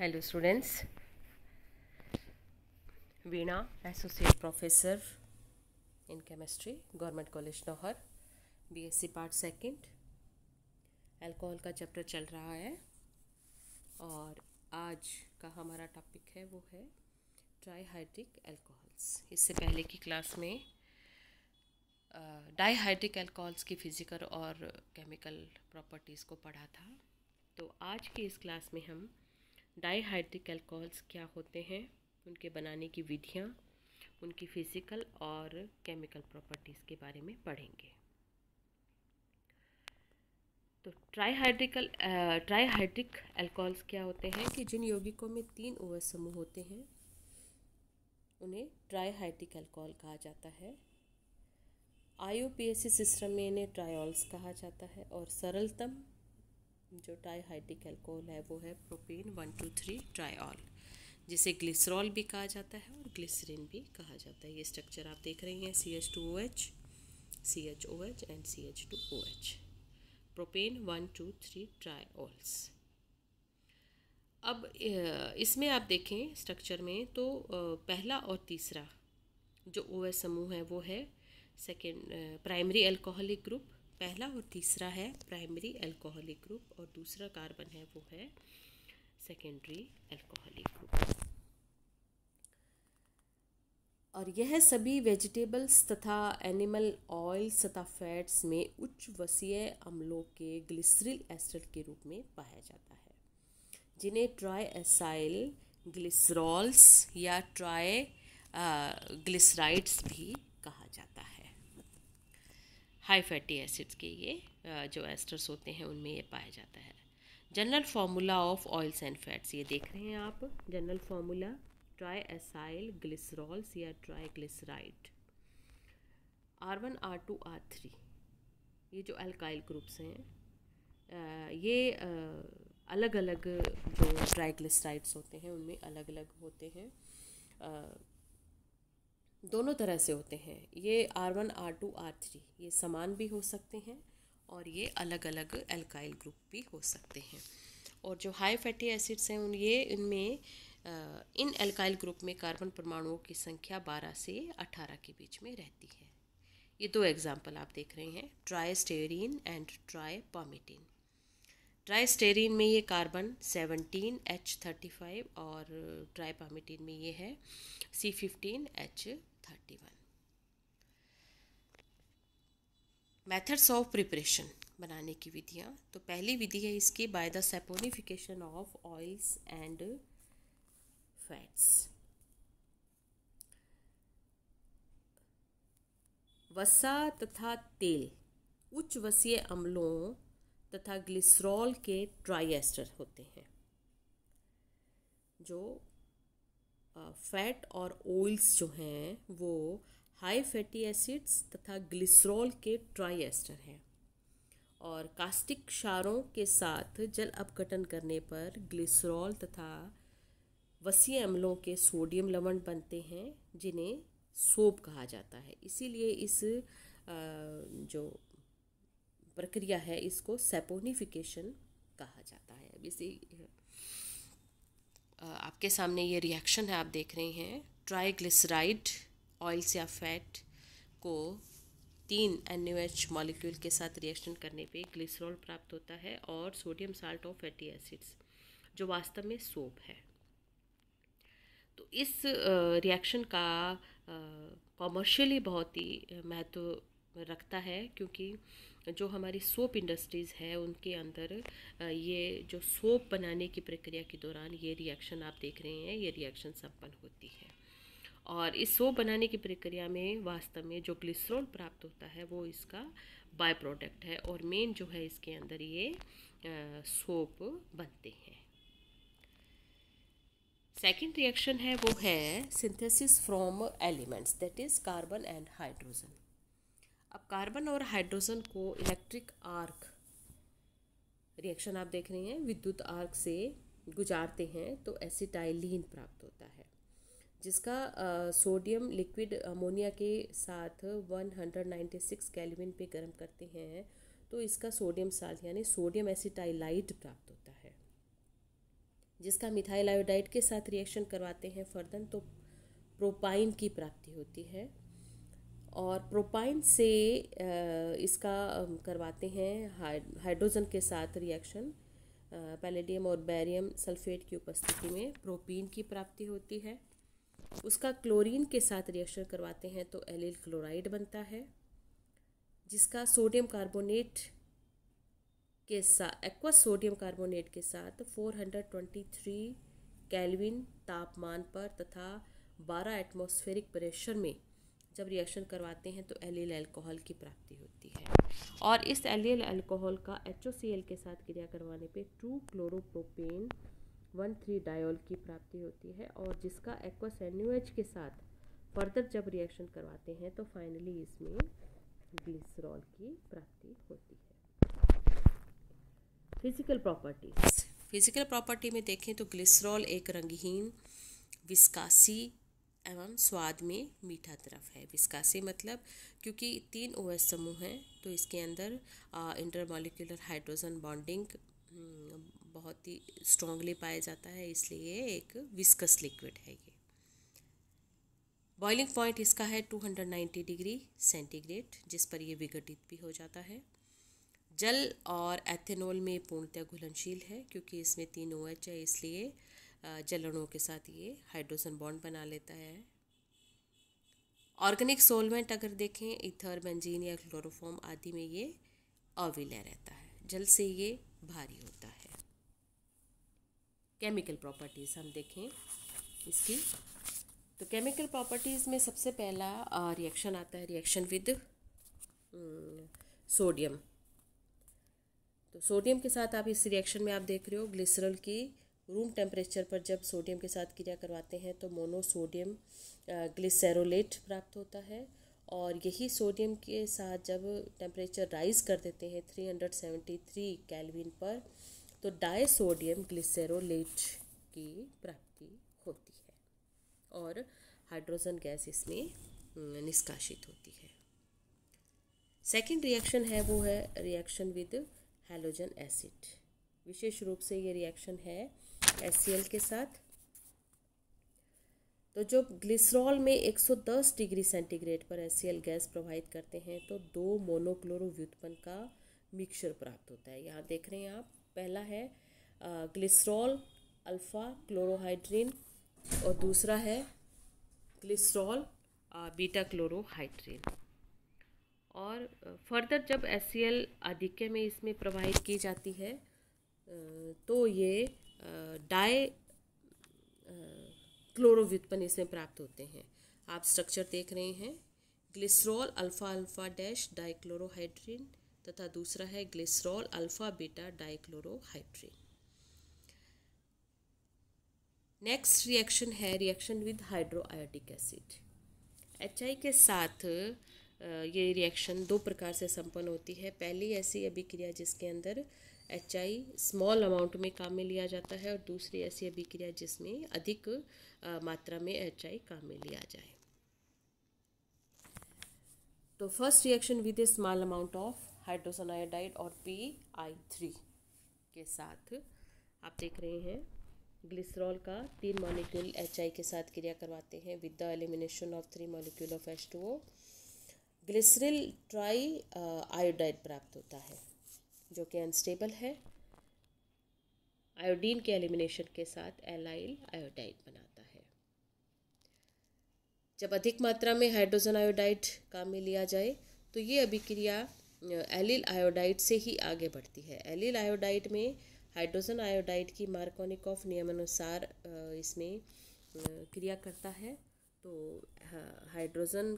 Hello students, Veena, Associate Professor in Chemistry, Government College Nohar, BSc Part 2, alcohol का chapter चल रहा है और आज का हमारा टॉपिक है वो है ट्राईहाइड्रिक अल्कोहल्स। इससे पहले की क्लास में डाईहाइड्रिक अल्कोहल्स की फिज़िकल और केमिकल प्रॉपर्टीज़ को पढ़ा था। तो आज की इस क्लास में हम डाईहाइड्रिक अल्कोहल्स क्या होते हैं, उनके बनाने की विधियाँ, उनकी फिज़िकल और केमिकल प्रॉपर्टीज़ के बारे में पढ़ेंगे। तो ट्राईहाइड्रिक अल्कोहल्स क्या होते हैं कि जिन यौगिकों में 3 OH समूह होते हैं उन्हें ट्राईहाइड्रिक अल्कोहल कहा जाता है। IUPAC सिस्टम में इन्हें ट्रायोल्स कहा जाता है और सरलतम जो ट्राईहाइड्रिक अल्कोहल है वो है प्रोपेन 1,2,3 ट्रायोल, जिसे ग्लिसरॉल भी कहा जाता है और ग्लिसरीन भी कहा जाता है। ये स्ट्रक्चर आप देख रहे हैं, CH2OH, CHOH and CH2OH, propane 1,2,3 ट्रायोल्स। अब इसमें आप देखें स्ट्रक्चर में तो पहला और तीसरा जो OH समूह है वो है प्राइमरी अल्कोहलिक ग्रुप। पहला और तीसरा है प्राइमरी अल्कोहलिक ग्रुप और दूसरा कार्बन है वो है सेकेंडरी अल्कोहलिक ग्रुप। और यह सभी वेजिटेबल्स तथा एनिमल ऑयल्स तथा फैट्स में उच्च वसीय अम्लों के ग्लिसरिल एस्टर के रूप में पाया जाता है, जिन्हें ट्राई एसाइल ग्लिसरॉल्स या ट्राई ग्लिसराइड्स भी कहा जाता है। हाई फैटी एसिड्स के ये जो एस्टर्स होते हैं उनमें ये पाया जाता है। General formula of oils and fats ये देख रहे हैं आप, general formula triacylglycerols या triglyceride, R1 R2 R3 ये जो अल्काइल ग्रुप्स हैं ये अलग अलग जो ट्राइग्लिसराइड्स होते हैं उनमें अलग अलग होते हैं, दोनों तरह से होते हैं। ये R1 R2 R3 ये समान भी हो सकते हैं और ये अलग अलग अल्काइल ग्रुप भी हो सकते हैं। और जो हाई फैटी एसिड्स हैं इनमें इन अल्काइल ग्रुप में कार्बन परमाणुओं की संख्या 12 से 18 के बीच में रहती है। ये दो एग्जाम्पल आप देख रहे हैं, ट्राइस्टेरीन एंड ट्राइपामिटीन। ट्राइस्टेरीन में ये कार्बन 17H35 और ट्राइपामिटीन में ये है C15H31। मेथड्स ऑफ प्रिपरेशन, बनाने की विधियाँ। तो पहली विधि है इसकी by the saponification of oils and fats. वसा तथा तेल उच्च वसीय अम्लों तथा ग्लिसरॉल के ट्राइएस्टर होते हैं। जो फैट और ऑयल्स जो हैं वो हाई फैटी एसिड्स तथा ग्लिसरॉल के ट्राइएस्टर हैं और कास्टिक क्षारों के साथ जल अपघटन करने पर ग्लिसरॉल तथा वसीय अम्लों के सोडियम लवण बनते हैं जिन्हें सोप कहा जाता है। इसीलिए इस जो प्रक्रिया है इसको सैपोनिफिकेशन कहा जाता है। अब इसी आपके सामने ये रिएक्शन है, आप देख रहे हैं, ट्राइग्लिसराइड ऑयल्स या फैट को 3 NaOH मॉलिक्यूल के साथ रिएक्शन करने पे ग्लिसरॉल प्राप्त होता है और sodium salt of fatty acids जो वास्तव में सोप है। तो इस रिएक्शन का कॉमर्शियली बहुत ही महत्व रखता है, क्योंकि जो हमारी सोप इंडस्ट्रीज़ है उनके अंदर ये जो सोप बनाने की प्रक्रिया के दौरान ये रिएक्शन आप देख रहे हैं, ये रिएक्शन संपन्न होती है और इस सोप बनाने की प्रक्रिया में वास्तव में जो ग्लिसरॉल प्राप्त होता है वो इसका बाय प्रोडक्ट है और मेन जो है इसके अंदर ये सोप बनते हैं। सेकेंड रिएक्शन है वो है synthesis from elements, that is carbon and hydrogen. अब कार्बन और हाइड्रोजन को इलेक्ट्रिक आर्क रिएक्शन आप देख रहे हैं, विद्युत आर्क से गुजारते हैं तो एसिटाइलीन प्राप्त होता है, जिसका सोडियम लिक्विड अमोनिया के साथ 196 केल्विन पे गर्म करते हैं तो इसका सोडियम साल्ट यानी सोडियम एसिटाइलाइड प्राप्त होता है। जिसका मिथाइल आयोडाइड के साथ रिएक्शन करवाते हैं फर्दर तो प्रोपाइन की प्राप्ति होती है। और प्रोपाइन से इसका करवाते हैं हाइड्रोजन के साथ रिएक्शन, पैलेडियम और बैरियम सल्फेट की उपस्थिति में प्रोपीन की प्राप्ति होती है। उसका क्लोरीन के साथ रिएक्शन करवाते हैं तो एलिल क्लोराइड बनता है, जिसका सोडियम कार्बोनेट के साथ एक्वस सोडियम कार्बोनेट के साथ 423 केल्विन तापमान पर तथा 12 एटमॉस्फेरिक प्रेशर में जब रिएक्शन करवाते हैं तो एलिल अल्कोहल की प्राप्ति होती है। और इस एलिल अल्कोहल का HOCl के साथ क्रिया करवाने पे 2-क्लोरोप्रोपेन 1,3 डायोल की प्राप्ति होती है, और जिसका एक्वस NaOH के साथ फर्दर जब रिएक्शन करवाते हैं तो फाइनली इसमें ग्लिसरॉल की प्राप्ति होती है। फिजिकल प्रॉपर्टीज, फिजिकल प्रॉपर्टी में देखें तो ग्लिसरॉल एक रंगहीन, विस्कासी एवं स्वाद में मीठा तरफ है। विस्कासी मतलब क्योंकि 3 OH समूह हैं तो इसके अंदर इंटरमॉलिक्यूलर हाइड्रोजन बॉन्डिंग बहुत ही स्ट्रांगली पाया जाता है, इसलिए ये एक विस्कस लिक्विड है। ये बॉइलिंग पॉइंट इसका है 290 डिग्री सेंटीग्रेड, जिस पर ये विघटित भी हो जाता है। जल और एथेनॉल में पूर्णतः घुलनशील है, क्योंकि इसमें 3 OH है, इसलिए जल अणुओं के साथ ये हाइड्रोजन बॉन्ड बना लेता है। ऑर्गेनिक सोलवेंट अगर देखें, ईथर, बेंजीन या क्लोरोफॉर्म आदि में ये अविलय रहता है, जल से ये भारी होता है। केमिकल प्रॉपर्टीज़ हम देखें इसकी, तो केमिकल प्रॉपर्टीज़ में सबसे पहला रिएक्शन आता है रिएक्शन विद सोडियम। तो सोडियम के साथ आप इस रिएक्शन में आप देख रहे हो ग्लिसरॉल की रूम टेम्परेचर पर जब सोडियम के साथ क्रिया करवाते हैं तो मोनोसोडियम ग्लिसरोलेट प्राप्त होता है, और यही सोडियम के साथ जब टेम्परेचर राइज कर देते हैं 373 केल्विन पर तो डायसोडियम ग्लिसरोलेट की प्राप्ति होती है और हाइड्रोजन गैस इसमें निष्कासित होती है। सेकेंड रिएक्शन है वो है रिएक्शन विद हैलोजन एसिड। विशेष रूप से ये रिएक्शन है HCl के साथ। तो जब ग्लिसरॉल में 110 डिग्री सेंटीग्रेड पर HCl गैस प्रवाहित करते हैं तो 2 मोनोक्लोरो व्युत्पन्न का मिक्सचर प्राप्त होता है। यहाँ देख रहे हैं आप, पहला है ग्लिसरॉल अल्फा क्लोरोहाइड्रिन और दूसरा है ग्लिसरॉल बीटा क्लोरोहाइड्रिन। और फर्दर जब HCl आधिक्य में इसमें प्रवाहित की जाती है तो ये डाई क्लोरो व्युत्पन्न इसमें प्राप्त होते हैं। आप स्ट्रक्चर देख रहे हैं, glycerol alpha alpha dash dichlorohydrin तथा दूसरा है glycerol alpha beta dichlorohydrin. Next reaction है reaction with hydroiodic acid. HI के साथ ये रिएक्शन 2 प्रकार से संपन्न होती है। पहली ऐसी अभिक्रिया जिसके अंदर HI स्मॉल अमाउंट में काम में लिया जाता है, और दूसरी ऐसी अभिक्रिया जिसमें अधिक मात्रा में HI काम में लिया जाए। तो first reaction with A small amount of hydrogen iodide और PI3 के साथ आप देख रहे हैं ग्लिसरॉल का 3 मॉलिक्यूल HI के साथ क्रिया करवाते हैं with the elimination of 3 molecule of H2O। Glycerol try iodide प्राप्त होता है जो कि अनस्टेबल है। आयोडीन के एलिमिनेशन के साथ एलाइल आयोडाइड बनाता है। जब अधिक मात्रा में हाइड्रोजन आयोडाइड काम में लिया जाए तो ये अभिक्रिया एलिल आयोडाइड से ही आगे बढ़ती है। एलिल आयोडाइड में हाइड्रोजन आयोडाइड की मार्कोनिकॉफ नियमानुसार इसमें क्रिया करता है, तो हाइड्रोजन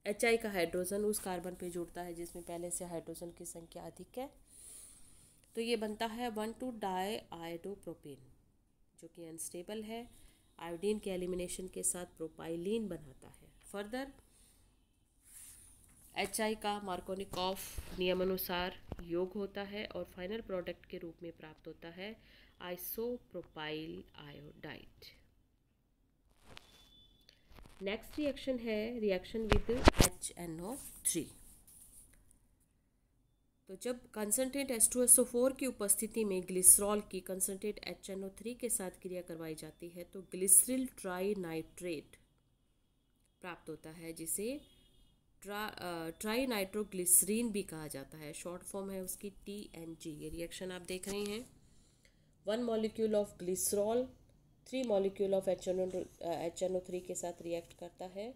HI का हाइड्रोजन उस कार्बन पे जुड़ता है जिसमें पहले से हाइड्रोजन की संख्या अधिक है, तो ये बनता है 1,2-डाइआयोडोप्रोपेन जो कि अनस्टेबल है। आयोडीन के एलिमिनेशन के साथ प्रोपाइलीन बनाता है। फर्दर HI का मार्कोनिकॉफ नियमानुसार योग होता है और फाइनल प्रोडक्ट के रूप में प्राप्त होता है आइसोप्रोपाइल आयोडाइड। नेक्स्ट रिएक्शन है रिएक्शन विद HNO3। तो जब कंसनट्रेट H2SO4 की उपस्थिति में ग्लिसरॉल की कंसनट्रेट HNO3 के साथ क्रिया करवाई जाती है तो ग्लिसरल ट्राई नाइट्रेट प्राप्त होता है, जिसे ट्राई नाइट्रोग्लिसरीन भी कहा जाता है। शॉर्ट फॉर्म है उसकी TNG। ये रिएक्शन आप देख रहे हैं। 1 molecule of glycerol 3 molecule of HNO3 के साथ रिएक्ट करता है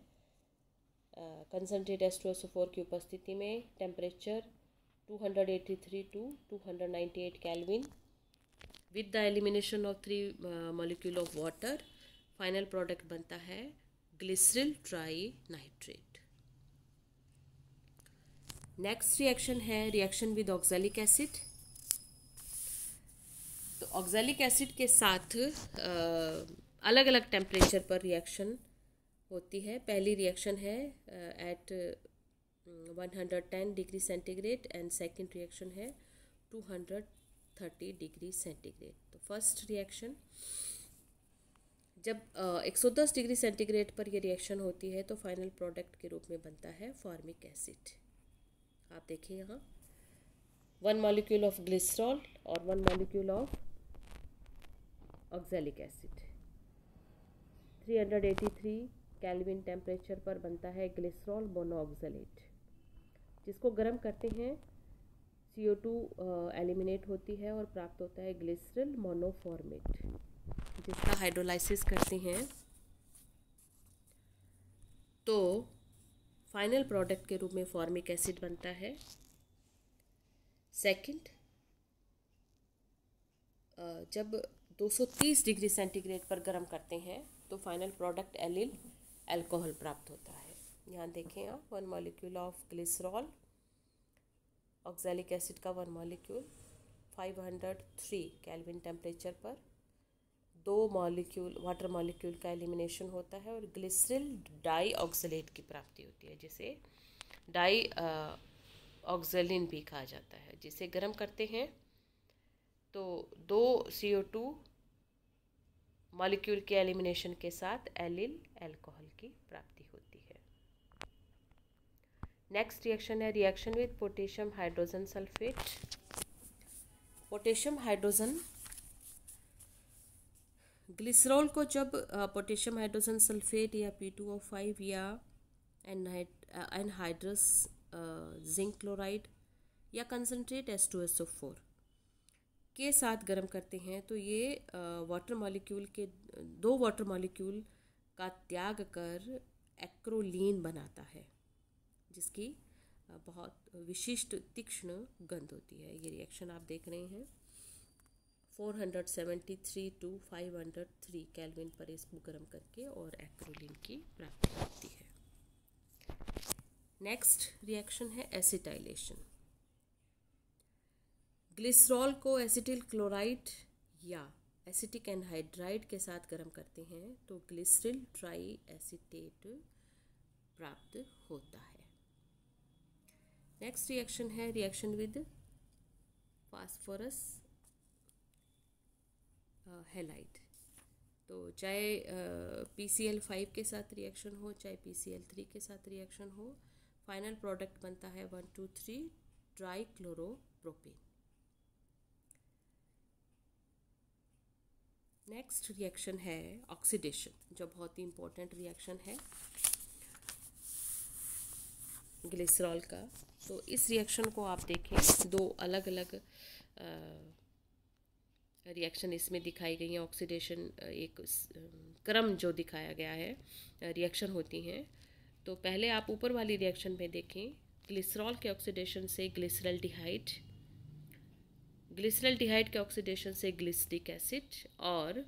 कंसनट्रेट H2SO4 की उपस्थिति में। Temperature 283 to 298 kelvin. With the elimination of 3 molecule of water final product बनता है glycerol try nitrate. Next reaction है रिएक्शन विद ऑक्सैलिक एसिड। तो ऑक्सैलिक एसिड के साथ अलग अलग टेम्परेचर पर रिएक्शन होती है। पहली रिएक्शन है at 110 degree centigrade and second reaction है 230 डिग्री सेंटीग्रेड। तो फर्स्ट रिएक्शन जब 110 डिग्री सेंटीग्रेड पर ये रिएक्शन होती है तो फाइनल प्रोडक्ट के रूप में बनता है फॉर्मिक एसिड। आप देखिए यहाँ 1 मॉलिक्यूल ऑफ ग्लिसरॉल और 1 molecule of oxalic acid 383 kelvin temperature पर बनता है ग्लिसरॉल मोनोऑक्सैलेट, जिसको गर्म करते हैं CO2 एलिमिनेट होती है और प्राप्त होता है ग्लिसरल मोनोफॉर्मेट, जिसका हाइड्रोलाइसिस करते हैं तो फाइनल प्रोडक्ट के रूप में फॉर्मिक एसिड बनता है। सेकंड जब 230 डिग्री सेंटीग्रेड पर गर्म करते हैं तो फाइनल प्रोडक्ट एलिल अल्कोहल प्राप्त होता है। यहाँ देखें आप 1 molecule of glycerol oxalic acid का 1 मॉलिक्यूल 503 केल्विन टेम्परेचर पर 2 मॉलिक्यूल वाटर मॉलिक्यूल का एलिमिनेशन होता है और ग्लिसरल डाई ऑक्सलेट की प्राप्ति होती है, जिसे डाई ऑक्सलिन भी कहा जाता है। जिसे गर्म करते हैं तो 2 CO2 मॉलिक्यूल के एलिमिनेशन के साथ एलिल अल्कोहल की प्राप्ति होती है। नेक्स्ट रिएक्शन है reaction with potassium hydrogen sulphate. Potassium hydrogen glycerol को जब पोटेशियम हाइड्रोजन सल्फेट या P2O5 या एनहाइड्रस जिंक क्लोराइड या कंसनट्रेट H2SO4 के साथ गर्म करते हैं तो ये वाटर मॉलिक्यूल के 2 वाटर मॉलिक्यूल का त्याग कर एक्रोलीन बनाता है, जिसकी बहुत विशिष्ट तीक्ष्ण गंध होती है। ये रिएक्शन आप देख रहे हैं 473 to 503 केल्विन पर इसको गर्म करके और एक्रोलीन की प्राप्ति होती है। नेक्स्ट रिएक्शन है एसिटाइलेशन। ग्लिसरॉल को एसिटिल क्लोराइड या एसिटिक एनहाइड्राइड के साथ गर्म करते हैं तो ग्लिसरल ट्राई एसीटेट प्राप्त होता है। नेक्स्ट रिएक्शन है रिएक्शन विद फास्फोरस हैलाइड। तो चाहे PCl5 के साथ रिएक्शन हो चाहे PCl3 के साथ रिएक्शन हो, फाइनल प्रोडक्ट बनता है 1,2,3 ट्राई क्लोरोप्रोपेन। नेक्स्ट रिएक्शन है ऑक्सीडेशन, जो बहुत ही इम्पोर्टेंट रिएक्शन है ग्लिसरॉल का। तो इस रिएक्शन को आप देखें, 2 अलग अलग रिएक्शन इसमें दिखाई गई हैं। ऑक्सीडेशन एक क्रम जो दिखाया गया है रिएक्शन होती हैं। तो पहले आप ऊपर वाली रिएक्शन में देखें, ग्लिसरॉल के ऑक्सीडेशन से ग्लिसरल्डिहाइड, ग्लिसरल्डिहाइड के ऑक्सीडेशन से ग्लिसरिक एसिड और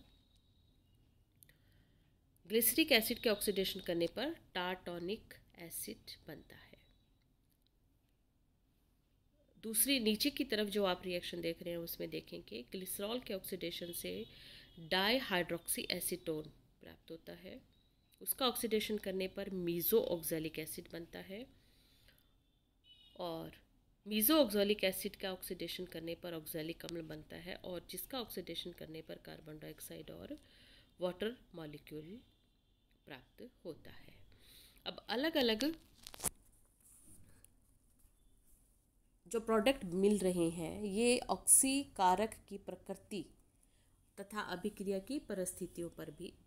ग्लिसरिक एसिड के ऑक्सीडेशन करने पर टार्टोनिक एसिड बनता है। दूसरी नीचे की तरफ जो आप रिएक्शन देख रहे हैं उसमें देखें कि ग्लिसरॉल के ऑक्सीडेशन से डाई हाइड्रोक्सी एसीटोन प्राप्त होता है। उसका ऑक्सीडेशन करने पर मीज़ो ऑक्सैलिक एसिड बनता है और मीज़ो ऑक्सैलिक एसिड का ऑक्सीडेशन करने पर ऑक्सैलिक अम्ल बनता है और जिसका ऑक्सीडेशन करने पर कार्बन डाइऑक्साइड और वाटर मॉलिक्यूल प्राप्त होता है। अब अलग अलग जो प्रोडक्ट मिल रहे हैं ये ऑक्सीकारक की प्रकृति तथा अभिक्रिया की परिस्थितियों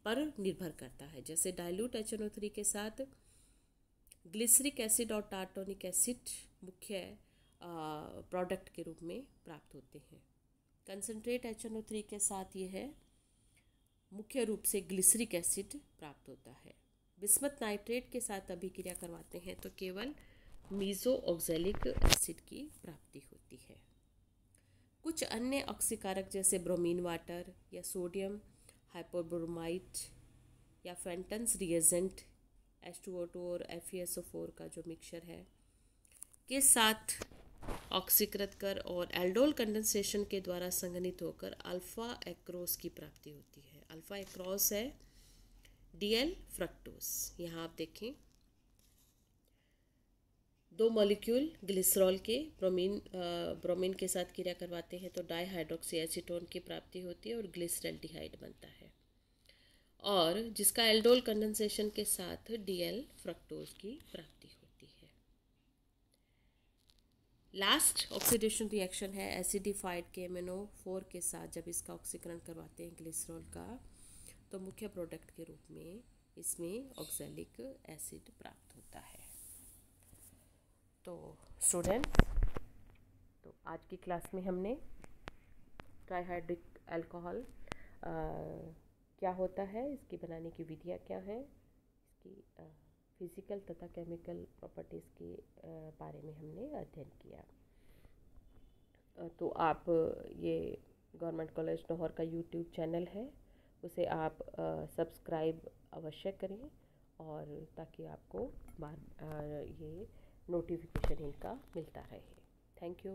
पर निर्भर करता है। जैसे डाइल्यूट HNO3 के साथ ग्लिसरिक एसिड और टार्टोनिक एसिड मुख्य प्रोडक्ट के रूप में प्राप्त होते हैं। कंसनट्रेट HNO3 के साथ ये है मुख्य रूप से ग्लिसरिक एसिड प्राप्त होता है। बिस्मथ नाइट्रेट के साथ अभिक्रिया करवाते हैं तो केवल मीसो ऑक्सैलिक एसिड की प्राप्ति होती है। कुछ अन्य ऑक्सीकारक जैसे ब्रोमीन वाटर या सोडियम हाइपोब्रोमाइड या फेंटन्स रिएजेंट H2O2 और FeSO4 का जो मिक्सचर है के साथ ऑक्सीकृत कर और एल्डोल कंडेंसेशन के द्वारा संघनित होकर अल्फा एक्रोस की प्राप्ति होती है। अल्फा एक्रोस है DL फ्रक्टोज। यहाँ आप देखें 2 मॉलिक्यूल ग्लिसरॉल के ब्रोमीन के साथ क्रिया करवाते हैं तो डाईहाइड्रोक्सी एसीटोन की प्राप्ति होती है और ग्लिसरैल्डिहाइड बनता है, और जिसका एल्डोल कंडेंसेशन के साथ DL फ्रक्टोज की प्राप्ति होती है। लास्ट ऑक्सीडेशन रिएक्शन है एसिडिफाइड KMnO4 के साथ। जब इसका ऑक्सीकरण करवाते हैं ग्लिसरॉल का तो मुख्य प्रोडक्ट के रूप में इसमें ऑक्सैलिक एसिड प्राप्त होता है। तो स्टूडेंट्स, तो आज की क्लास में हमने ट्राइहाइड्रिक अल्कोहल क्या होता है, इसकी बनाने की विधियाँ क्या हैं, इसकी फिज़िकल तथा केमिकल प्रॉपर्टीज़ के बारे में हमने अध्ययन किया। तो आप ये गवर्नमेंट कॉलेज लाहौर का यूट्यूब चैनल है उसे आप सब्सक्राइब अवश्य करें, और ताकि आपको ये नोटिफिकेशन इनका मिलता रहे। Thank you.